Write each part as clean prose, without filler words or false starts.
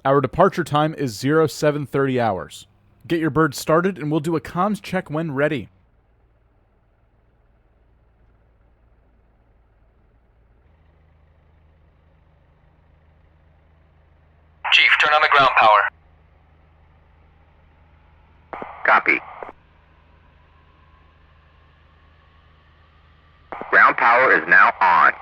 Our departure time is 0730 hours. Get your bird started and we'll do a comms check when ready. Chief, turn on the ground power. Copy. Ground power is now on.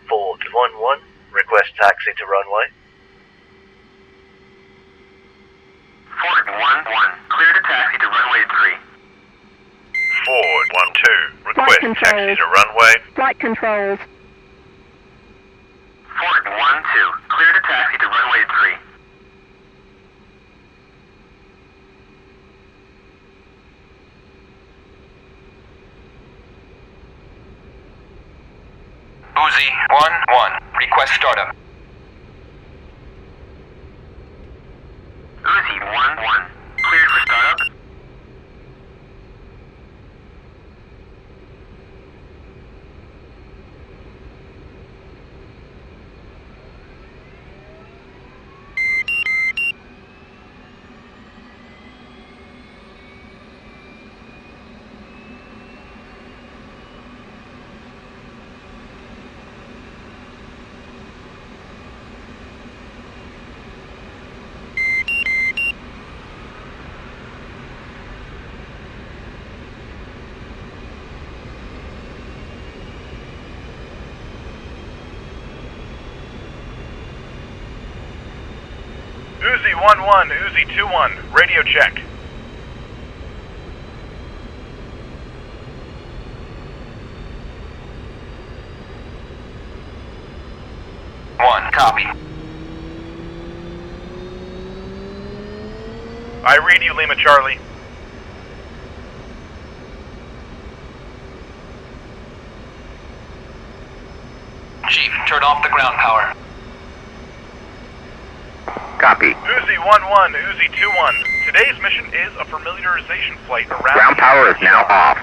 Ford 1-1, request taxi to runway. Ford 1-1, clear to taxi to runway 3. Ford 1-2, request taxi to runway. Flight controls. Ford 1-2, clear to taxi to runway 3. Uzi 1-1, request startup. Uzi 1-1, cleared for startup. Uzi 1-1, Uzi 2-1, radio check. One, copy. I read you, Lima Charlie. Chief, turn off the ground power. Copy. Uzi 1-1, Uzi 2-1. Today's mission is a familiarization flight around... Ground power is now off.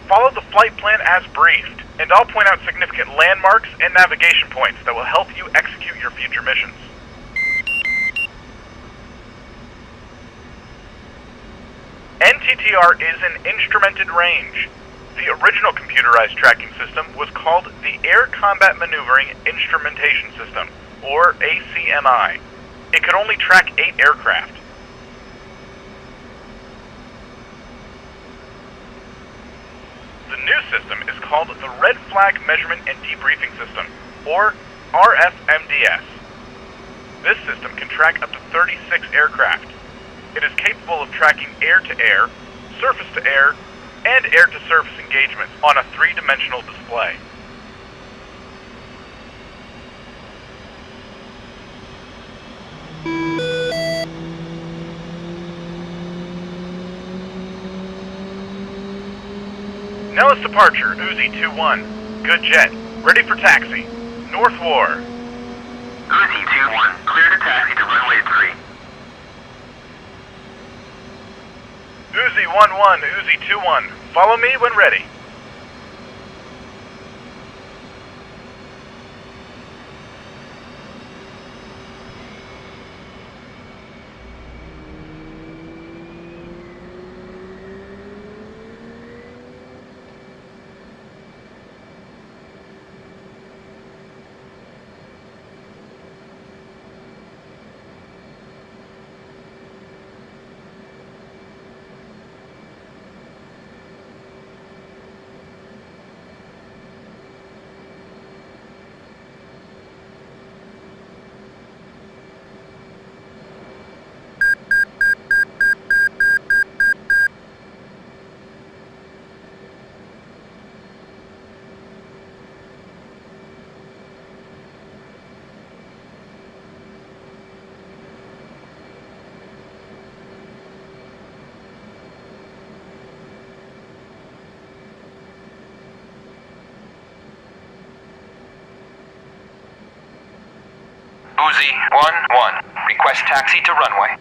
Follow the flight plan as briefed, and I'll point out significant landmarks and navigation points that will help you execute your future missions. NTTR is in instrumented range. The original computerized tracking system was called the Air Combat Maneuvering Instrumentation System, or ACMI. It could only track 8 aircraft. The new system is called the Red Flag Measurement and Debriefing System, or RFMDS. This system can track up to 36 aircraft. It is capable of tracking air-to-air, surface-to-air, and air-to-surface engagements on a 3-dimensional display. Nellis departure, Uzi 2-1. Good jet. Ready for taxi. North War. Uzi 2-1, clear to taxi to runway 3. Uzi 1-1, Uzi 2-1. Follow me when ready. Uzi 1-1, request taxi to runway.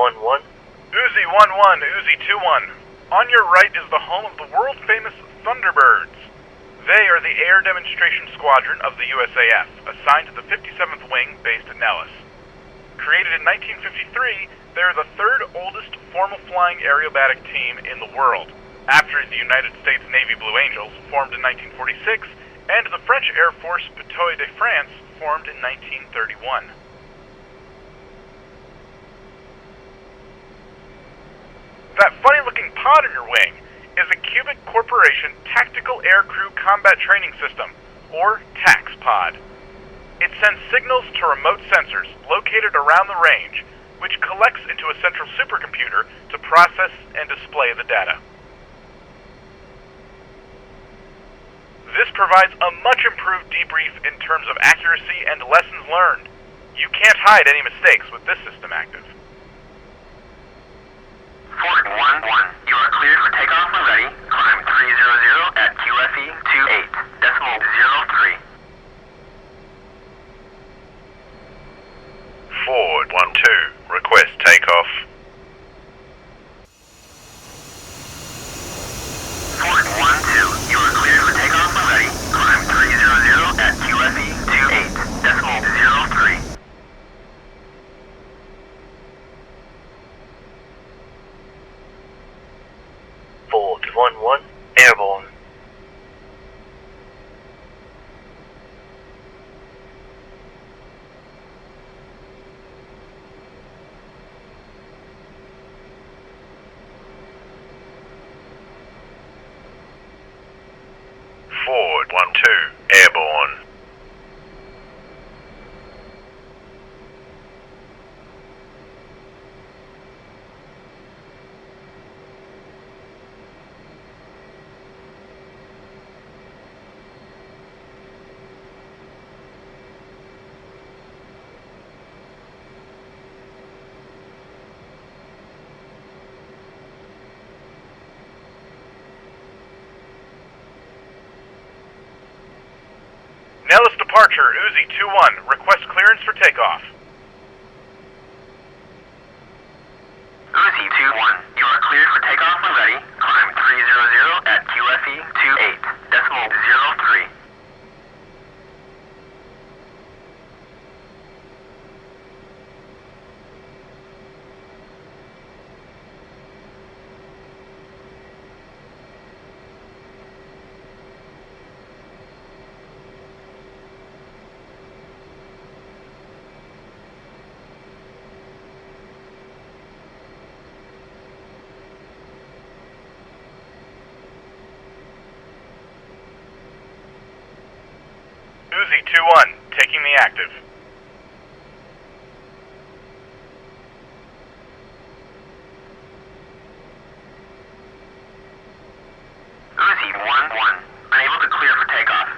1-1. Uzi 1-1, Uzi 2-1. On your right is the home of the world-famous Thunderbirds. They are the Air Demonstration Squadron of the USAF, assigned to the 57th Wing based at Nellis. Created in 1953, they are the third oldest formal flying aerobatic team in the world, after the United States Navy Blue Angels, formed in 1946, and the French Air Force Patrouille de France, formed in 1931. That funny-looking pod in your wing is a Cubic Corporation Tactical Air Crew Combat Training System, or TACS pod. It sends signals to remote sensors located around the range, which collects into a central supercomputer to process and display the data. This provides a much improved debrief in terms of accuracy and lessons learned. You can't hide any mistakes with this system active. Fort 1-1. You are cleared for takeoff and ready. Climb 300 at QFE 28.03. Forward 1-2. Request takeoff. Fort 1-2. You are cleared for takeoff and ready. Climb 300 at QFE 28.03. Fort 1-1. Airborne. Forward 1-2. Airborne. Nellis departure, Uzi 2-1. Request clearance for takeoff. Uzi 2-1. You are cleared for takeoff and ready. Climb 300 at QFE 28.03. Uzi 2-1. Taking the active. Uzi 1-1. Unable to clear for takeoff.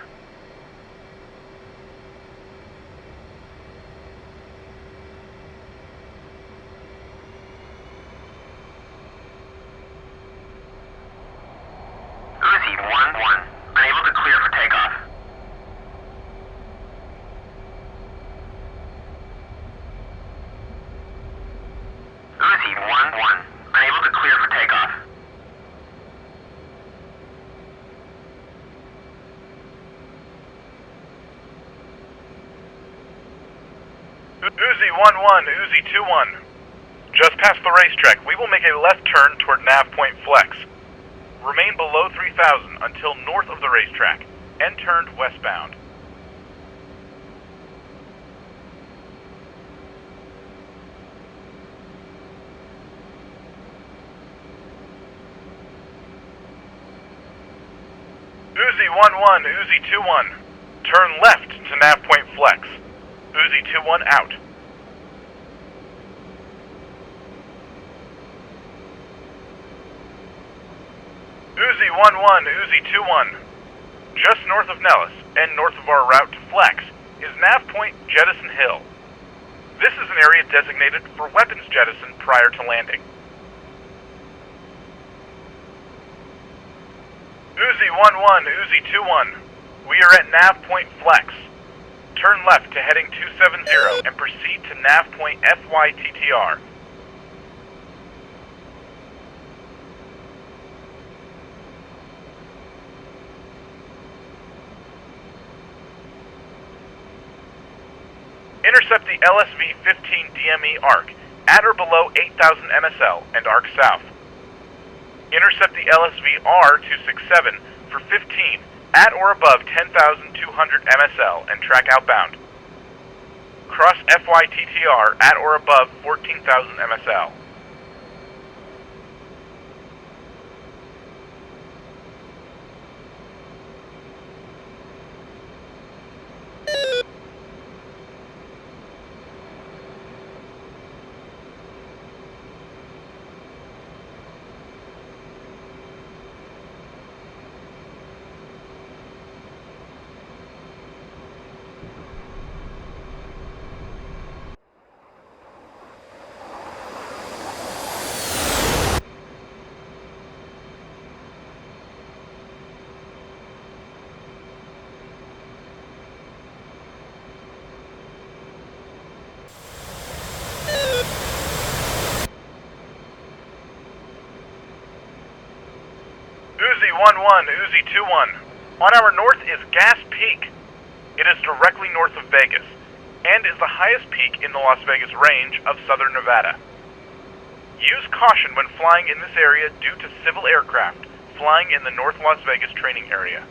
Uzi 1-1. Unable to clear for takeoff. Uzi 1-1. Unable to clear for takeoff. Uzi 1-1, Uzi 2-1. Just past the racetrack, we will make a left turn toward Nav Point Flex. Remain below 3,000 until north of the racetrack, and turned westbound. Uzi 1-1, Uzi 2-1. Turn left to Nav Point Flex. Uzi 2-1 out. Uzi 1-1, Uzi 2-1. Just north of Nellis, and north of our route to Flex, is Nav Point Jettison Hill. This is an area designated for weapons jettison prior to landing. Uzi 1-1, Uzi 2-1. We are at Nav Point Flex. Turn left to heading 270 and proceed to Nav Point FYTTR. Intercept the LSV-15 DME arc at or below 8,000 MSL and arc south. Intercept the LSV R267 for 15 at or above 10,200 MSL and track outbound. Cross FYTTR at or above 14,000 MSL. Uzi 1-1, Uzi 2-1. On our north is Gas Peak. It is directly north of Vegas, and is the highest peak in the Las Vegas range of southern Nevada. Use caution when flying in this area due to civil aircraft flying in the North Las Vegas training area.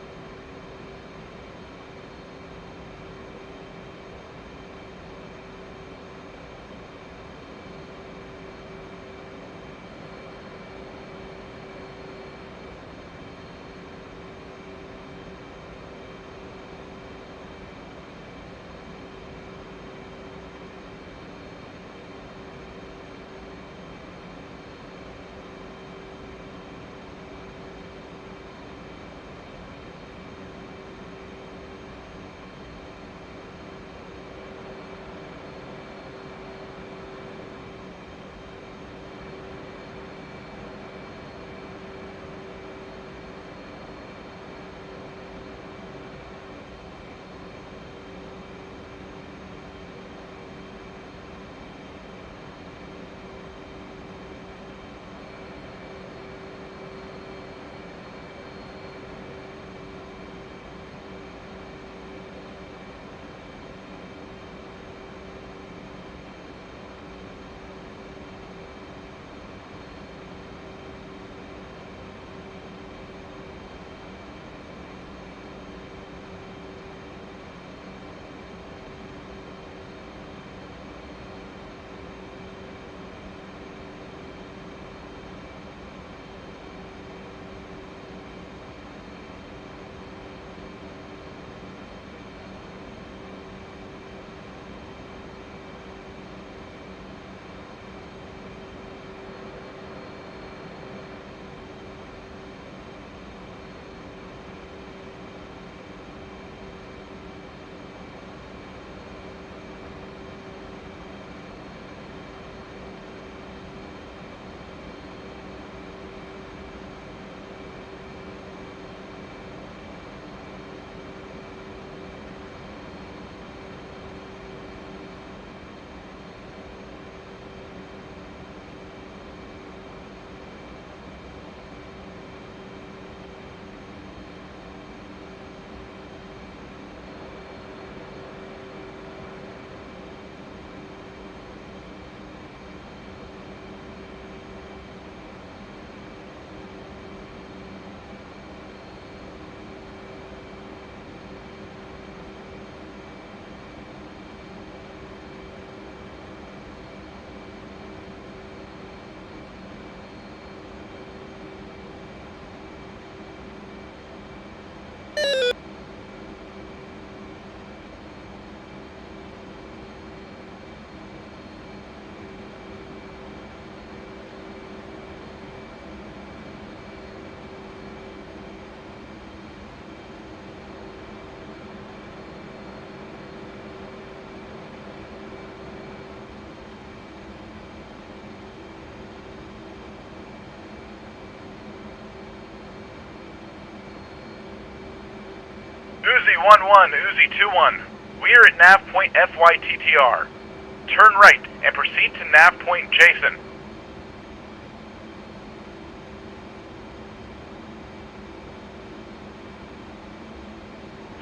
Uzi 1-1, Uzi 2-1. We are at nav point FYTTR. Turn right and proceed to nav point Jason.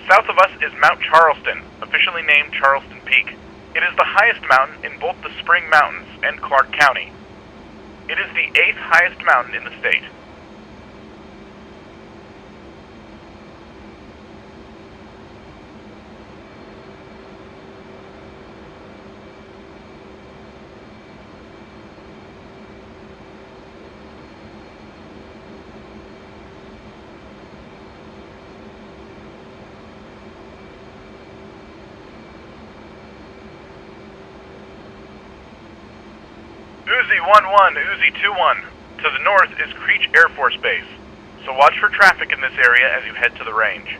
South of us is Mount Charleston, officially named Charleston Peak. It is the highest mountain in both the Spring Mountains and Clark County. It is the 8th highest mountain in the state. Uzi 1-1, Uzi 2-1. To the north is Creech Air Force Base, so watch for traffic in this area as you head to the range.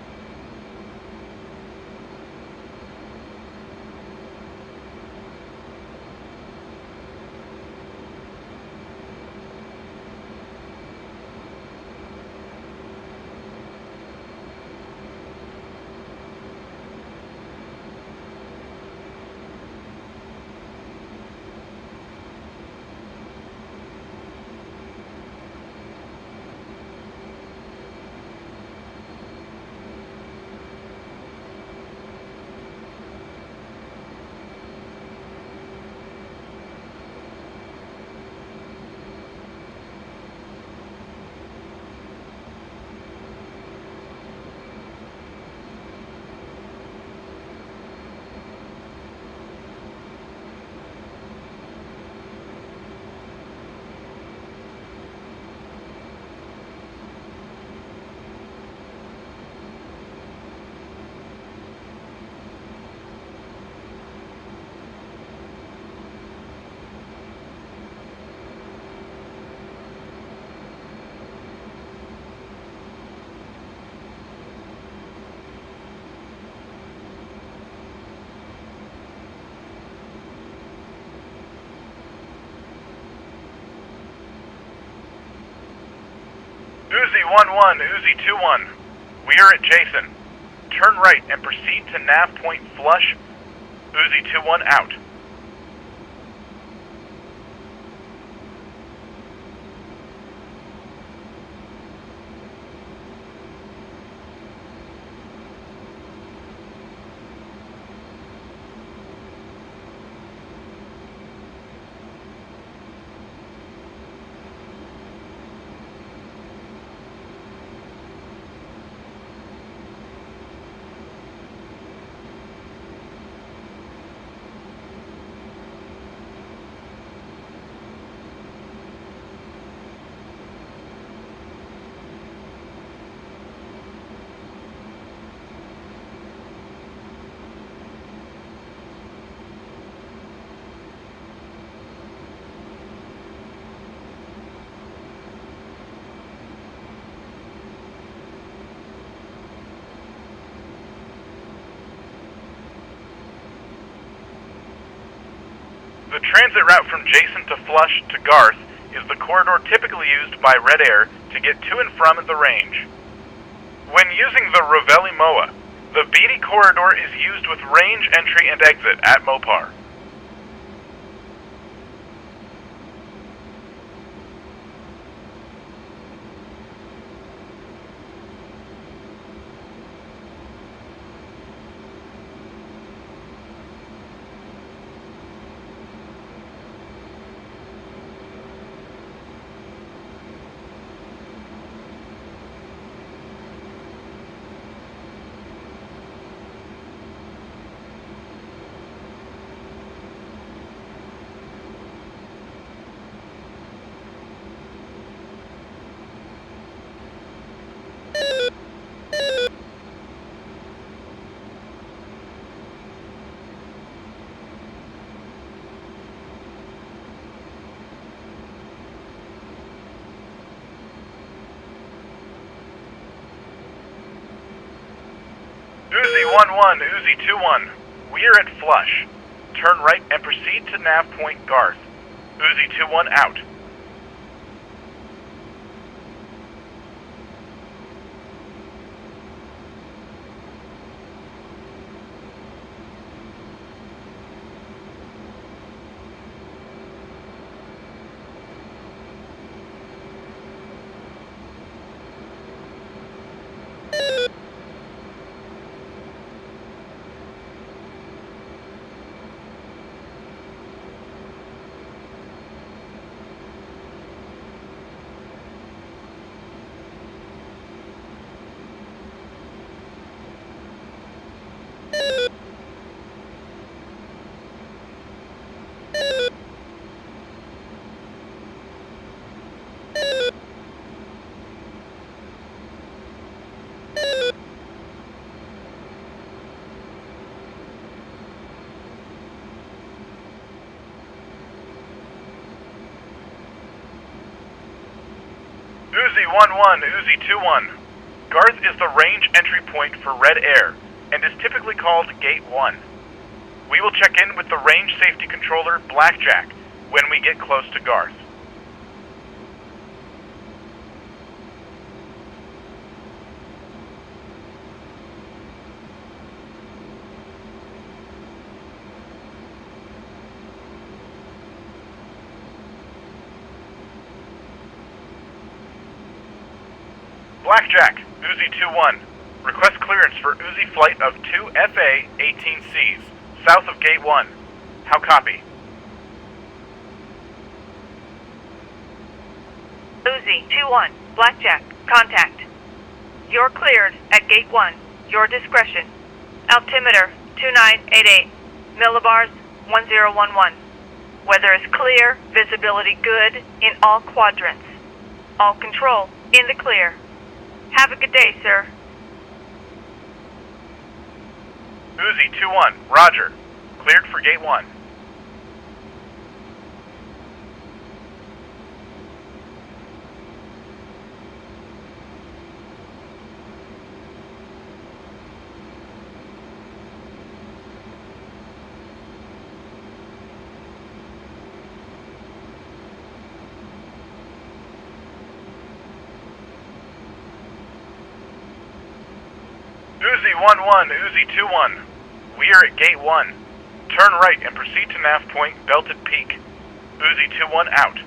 Uzi 1-1, Uzi 2-1. We are at Jason. Turn right and proceed to nav point flush. Uzi 2-1 out. The transit route from Jason to Flush to Garth is the corridor typically used by Red Air to get to and from the range. When using the Ravelli MOA, the Beatty corridor is used with range entry and exit at Mopar. Uzi 1-1, Uzi 2-1. We are at Flush. Turn right and proceed to nav point Garth. Uzi 2-1 out. Uzi 1-1, Uzi 2-1. Garth is the range entry point for Red Air, and is typically called Gate 1. We will check in with the range safety controller, Blackjack, when we get close to Garth. Blackjack, Uzi 2-1. Request clearance for Uzi flight of 2 FA-18Cs, south of Gate 1. How copy? Uzi 2-1, Blackjack, contact. You're cleared at Gate 1. Your discretion. Altimeter 2988, millibars 1011. Weather is clear, visibility good in all quadrants. All control in the clear. Have a good day, sir. Uzi 2-1, roger. Cleared for Gate 1. Uzi 1-1, Uzi 2-1. We are at Gate 1. Turn right and proceed to nav point Belted Peak. Uzi 2-1 out.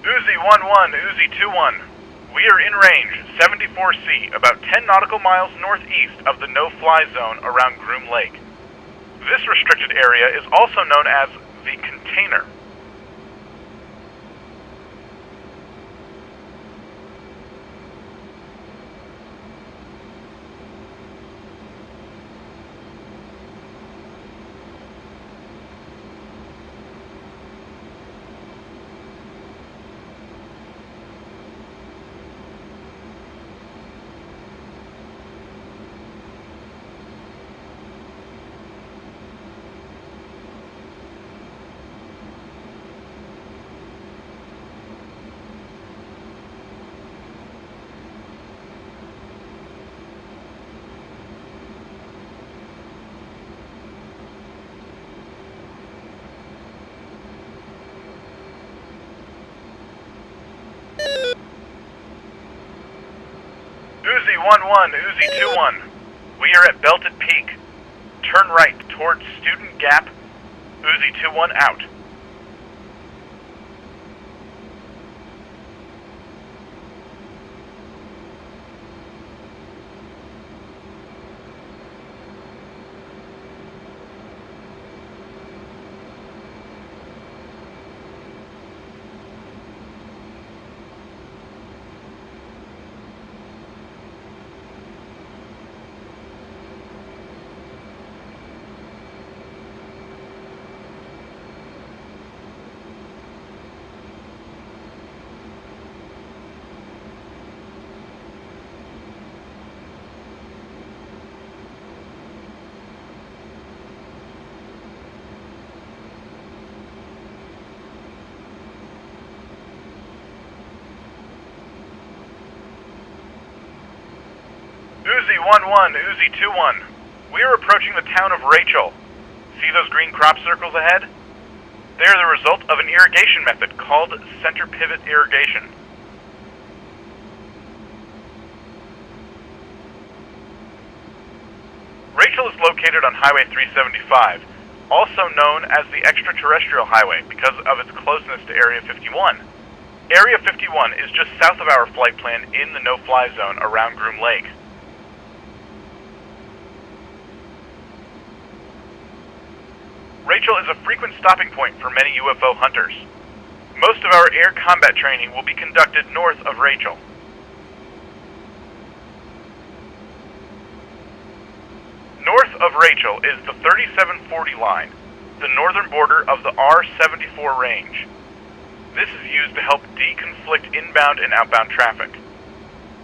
Uzi 1-1, Uzi 2-1. We are in range, 74C, about 10 nautical miles northeast of the no-fly zone around Groom Lake. This restricted area is also known as the Container. Uzi 1-1, Uzi 2-1. We are at Belted Peak. Turn right towards Student Gap. Uzi 2-1 out. Uzi 1-1, Uzi 2-1. We are approaching the town of Rachel. See those green crop circles ahead? They are the result of an irrigation method called center pivot irrigation. Rachel is located on Highway 375, also known as the extraterrestrial highway because of its closeness to Area 51. Area 51 is just south of our flight plan in the no-fly zone around Groom Lake. Rachel is a frequent stopping point for many UFO hunters. Most of our air combat training will be conducted north of Rachel. North of Rachel is the 3740 line, the northern border of the R-74 range. This is used to help deconflict inbound and outbound traffic.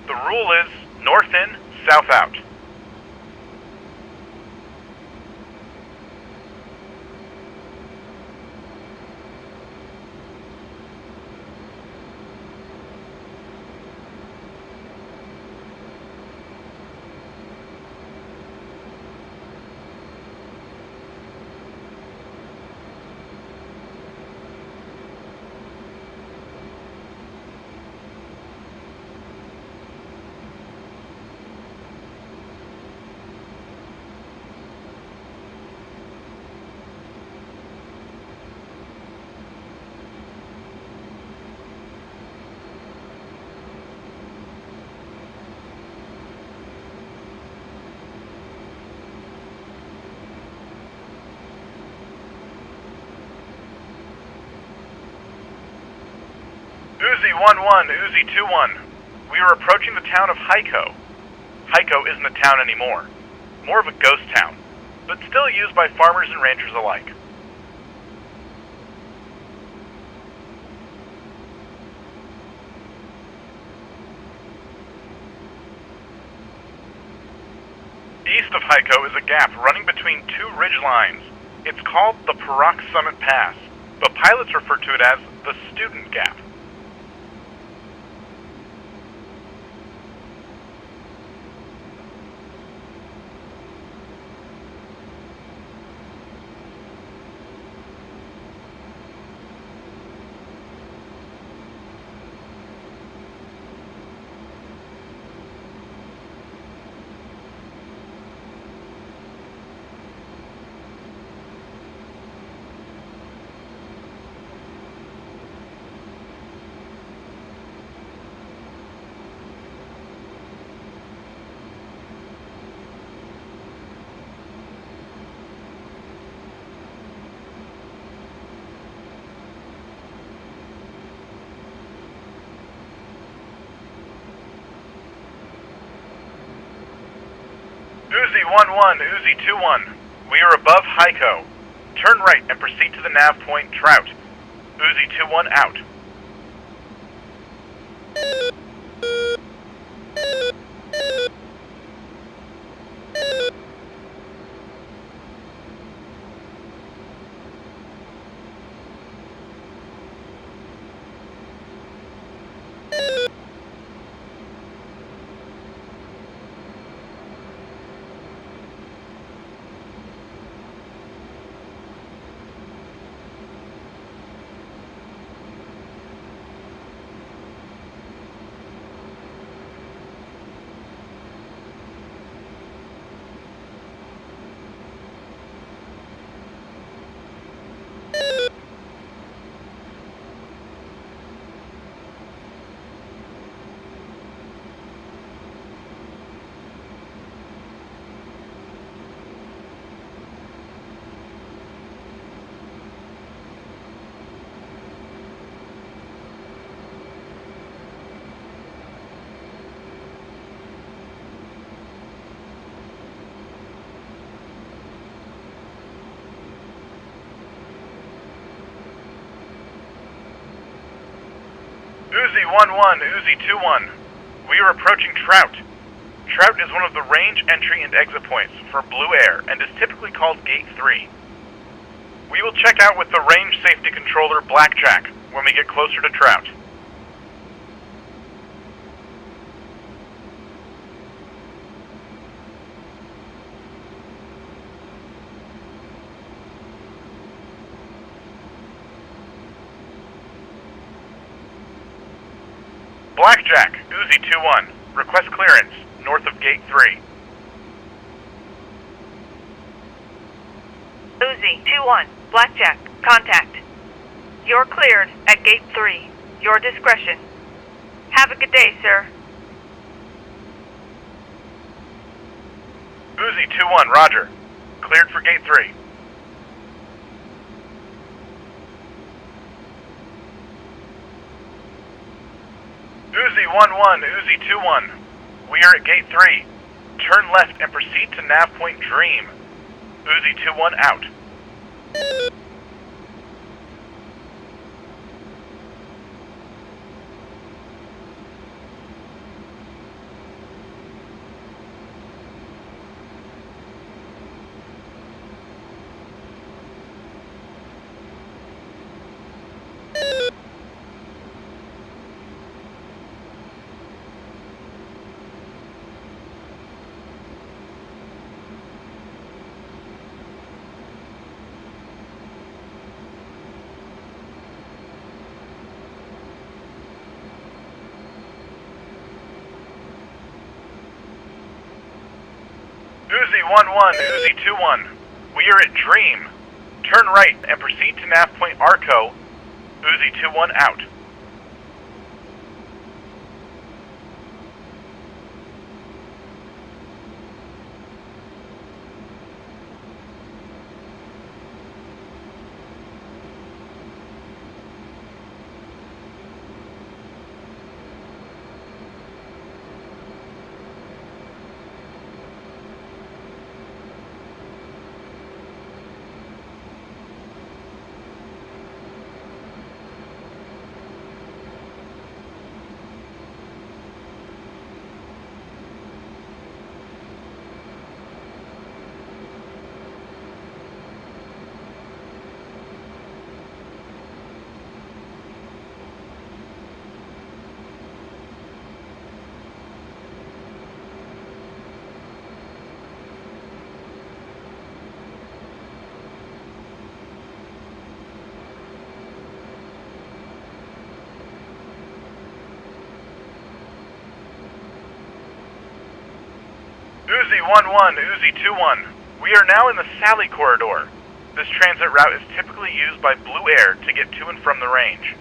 The rule is north in, south out. Uzi 1-1, Uzi 2-1. We are approaching the town of Heiko. Heiko isn't a town anymore. More of a ghost town, but still used by farmers and ranchers alike. East of Heiko is a gap running between two ridge lines. It's called the Parak Summit Pass, but pilots refer to it as the Student Gap. Uzi 1-1, Uzi 2-1. We are above Heiko. Turn right and proceed to the nav point Trout. Uzi 2-1 out. Uzi 1-1, Uzi 2-1. We are approaching Trout. Trout is one of the range entry and exit points for Blue Air and is typically called Gate 3. We will check out with the range safety controller Blackjack when we get closer to Trout. Blackjack, Uzi 2-1. Request clearance, north of Gate 3. Uzi 2-1, Blackjack, contact. You're cleared at Gate 3. Your discretion. Have a good day, sir. Uzi 2-1, roger. Cleared for Gate 3. Uzi 1-1, Uzi 2-1. We are at Gate 3. Turn left and proceed to nav point Dream. Uzi 2-1 out. Uzi 1-1, Uzi 2-1. We are at Dream. Turn right and proceed to nav point Arco. Uzi 2-1 out. Uzi 1-1, Uzi 2-1. We are now in the Sally Corridor. This transit route is typically used by Blue Air to get to and from the range.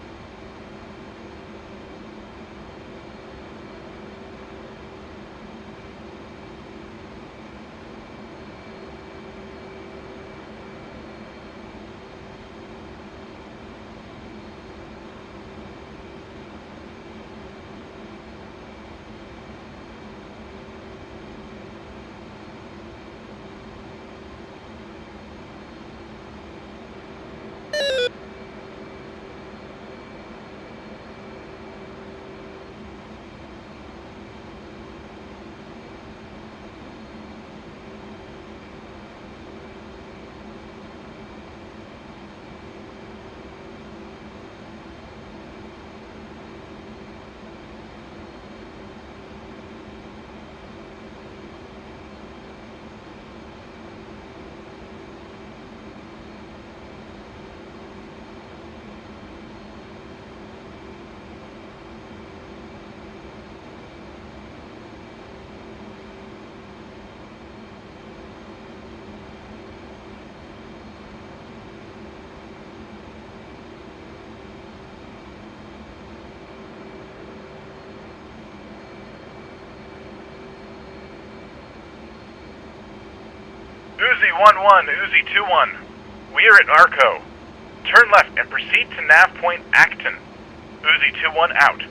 Uzi 1-1, Uzi 2-1. We are at Arco. Turn left and proceed to nav point Acton. Uzi 2-1 out.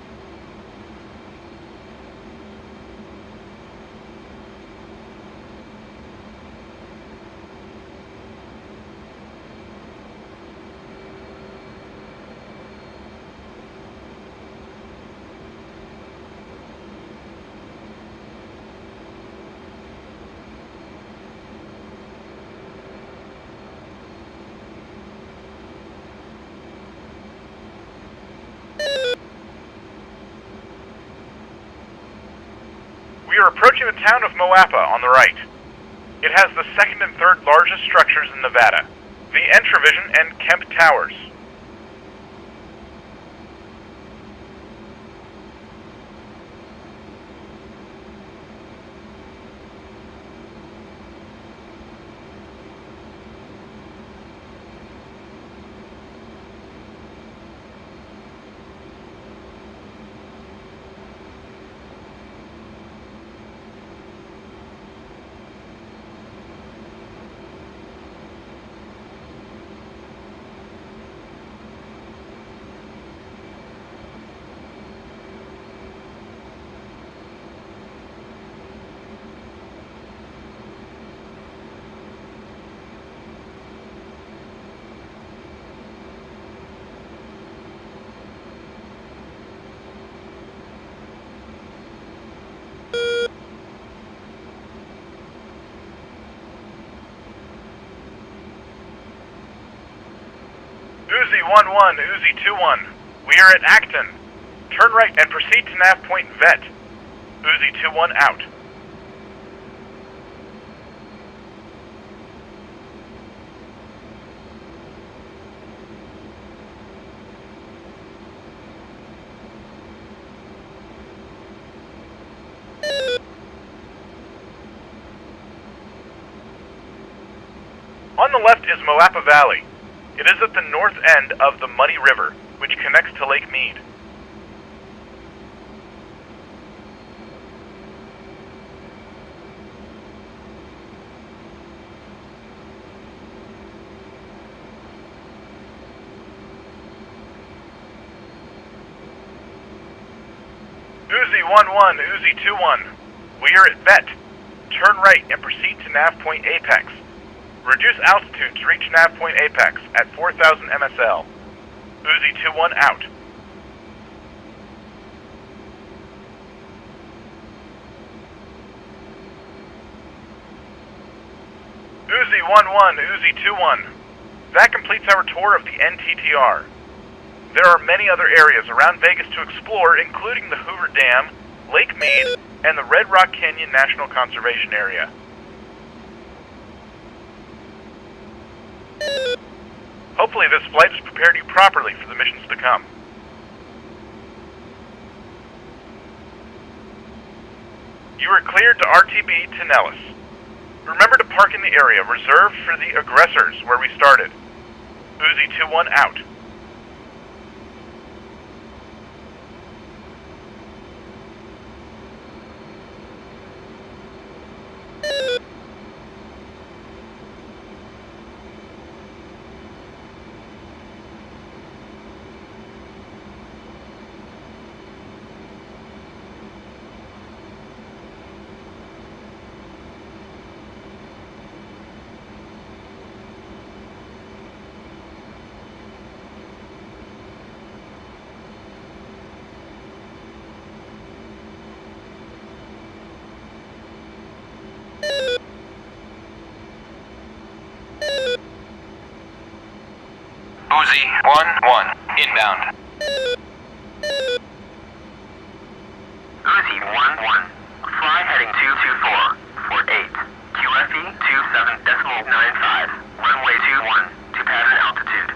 We are approaching the town of Moapa on the right. It has the second and third largest structures in Nevada, the Entravision and Kemp Towers. Uzi 1-1, Uzi 2-1. We are at Acton. Turn right and proceed to nav point Vet. Uzi 2-1 out. On the left is Moapa Valley. It is at the north end of the Muddy River, which connects to Lake Mead. Uzi 1-1, Uzi 2-1. We are at Vet. Turn right and proceed to nav point Apex. Reduce altitude to reach nav point Apex at 4,000 MSL. Uzi 2-1 out. Uzi 1-1, Uzi 2-1. That completes our tour of the NTTR. There are many other areas around Vegas to explore, including the Hoover Dam, Lake Mead, and the Red Rock Canyon National Conservation Area. Hopefully this flight has prepared you properly for the missions to come. You are cleared to RTB to Nellis. Remember to park in the area reserved for the aggressors where we started. Uzi 2-1 out. Uzi 1-1, inbound. Uzi 1-1. Fly heading 224 for 8. QFE 27.95. Runway 21 to pattern altitude.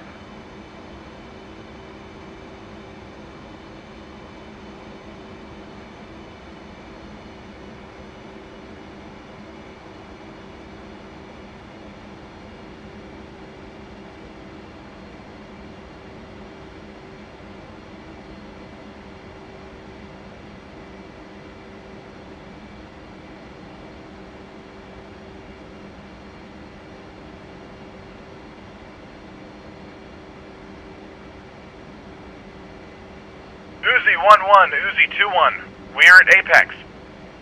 Uzi 1-1, Uzi 2-1. We are at Apex.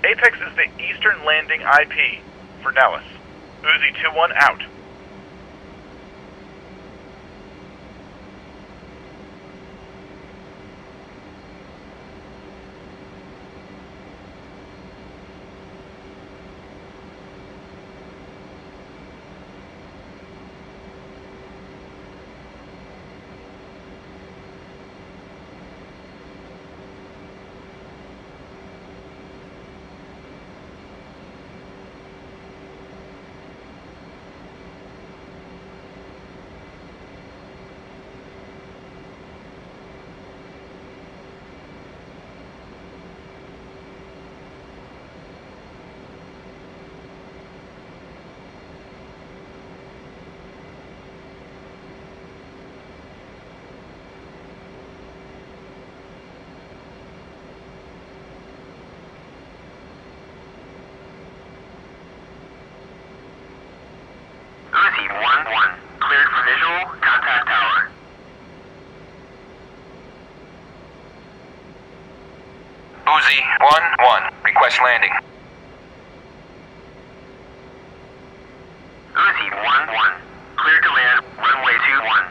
Apex is the eastern landing IP for Nellis. Uzi 2-1 out. Uzi 1-1. Cleared for visual. Contact tower. Uzi 1-1, request landing. Uzi 1-1. Cleared to land. Runway 21.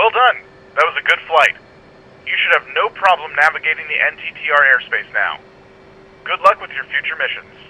Well done. That was a good flight. You should have no problem navigating the NTTR airspace now. Good luck with your future missions.